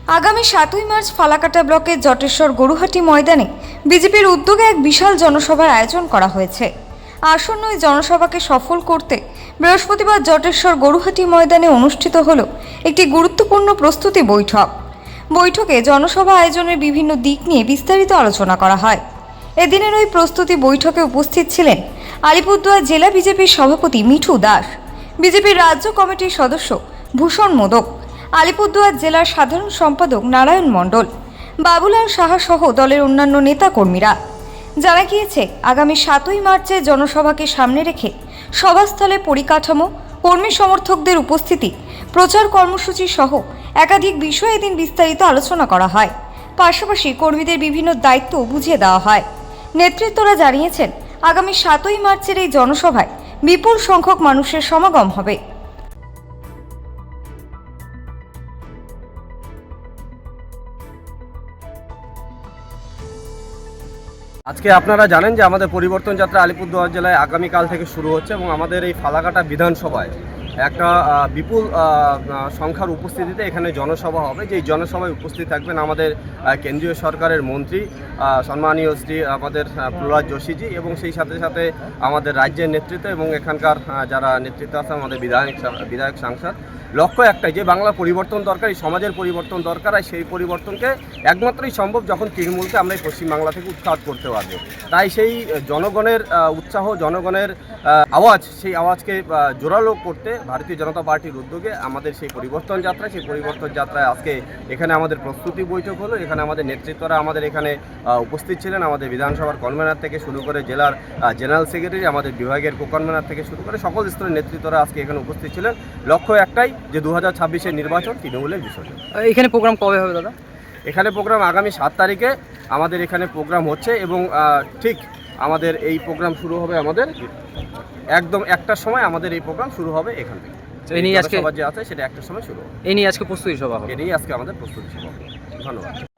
আগামী 7ই মার্চ ফালাকাটা ব্লকের জটেশ্বর গরুহাটি ময়দানে বিজেপির উদ্যোগে এক বিশাল জনসভার আয়োজন করা হয়েছে। আসন্ন এই জনসভাকে সফল করতে বৃহস্পতিবার জটেশ্বর গরুহাটি ময়দানে অনুষ্ঠিত হল একটি গুরুত্বপূর্ণ প্রস্তুতি বৈঠক। বৈঠকে জনসভা আয়োজনের বিভিন্ন দিক নিয়ে বিস্তারিত আলোচনা করা হয়। এদিনের ওই প্রস্তুতি বৈঠকে উপস্থিত ছিলেন আলিপুরদুয়ার জেলা বিজেপির সভাপতি মিঠু দাস, বিজেপির রাজ্য কমিটির সদস্য ভূষণ মোদক, আলিপুরদুয়ার জেলার সাধারণ সম্পাদক নারায়ণ মণ্ডল, বাবুলাল সাহা সহ দলের অন্যান্য নেতাকর্মীরা। জানা গিয়েছে, আগামী 7ই মার্চের জনসভাকে সামনে রেখে সভাস্থলে পরিকাঠামো, কর্মী সমর্থকদের উপস্থিতি, প্রচার কর্মসূচি সহ একাধিক বিষয়ে এদিন বিস্তারিত আলোচনা করা হয়। পাশাপাশি কর্মীদের বিভিন্ন দায়িত্ব বুঝিয়ে দেওয়া হয়। নেতৃত্বরা জানিয়েছেন, আগামী 7ই মার্চের এই জনসভায় বিপুল সংখ্যক মানুষের সমাগম হবে। আজকে আপনারা জানেন যে আমাদের পরিবর্তন যাত্রা আলিপুরদুয়ার জেলায় আগামীকাল থেকে শুরু হচ্ছে এবং আমাদের এই ফালাকাটা বিধানসভায় একটা বিপুল সংখ্যার উপস্থিতিতে এখানে জনসভা হবে। যেই জনসভায় উপস্থিত থাকবেন আমাদের কেন্দ্রীয় সরকারের মন্ত্রী সম্মানীয় শ্রী আমাদের প্রহ্লাদ যোশীজি এবং সেই সাথে সাথে আমাদের রাজ্যের নেতৃত্ব এবং এখানকার যারা নেতৃত্ব আছে আমাদের বিধায়ক সাংসদ। লক্ষ্য একটাই যে বাংলার পরিবর্তন দরকার, এই সমাজের পরিবর্তন দরকার, আর সেই পরিবর্তনকে একমাত্রই সম্ভব যখন তৃণমূলকে আমরা এই পশ্চিমবাংলা থেকে উৎখাত করতে পারবো। তাই সেই জনগণের উৎসাহ, জনগণের আওয়াজ, সেই আওয়াজকে জোরালো করতে ভারতীয় জনতা পার্টির উদ্যোগে আমাদের সেই পরিবর্তন যাত্রায় আজকে এখানে আমাদের প্রস্তুতি বৈঠক হলো। এখানে আমাদের নেতৃত্বরা আমাদের এখানে উপস্থিত ছিলেন। আমাদের বিধানসভার কনভেনার থেকে শুরু করে জেলার জেনারেল সেক্রেটারি, আমাদের বিভাগের কো-কনভেনার থেকে শুরু করে সকল স্তরের নেতৃত্বরা আজকে এখানে উপস্থিত ছিলেন। লক্ষ্য একটাই যে 2026-এর নির্বাচন তৃণমূলের বিসর্জন। এখানে প্রোগ্রাম কবে হবে দাদা? এখানে প্রোগ্রাম আগামী 7 তারিখে আমাদের এখানে প্রোগ্রাম হচ্ছে এবং ঠিক আমাদের এই প্রোগ্রাম শুরু হবে আমাদের একদম 1টার সময় আমাদের এই প্রোগ্রাম শুরু হবে এখান থেকে। এই নিয়ে আজকে যে আছে সেটা 1টার সময় শুরু হবে। এই নিয়ে আজকে প্রস্তুতি সভা হবে। এই নিয়ে আজকে আমাদের প্রস্তুতি সভা হবে। ধন্যবাদ।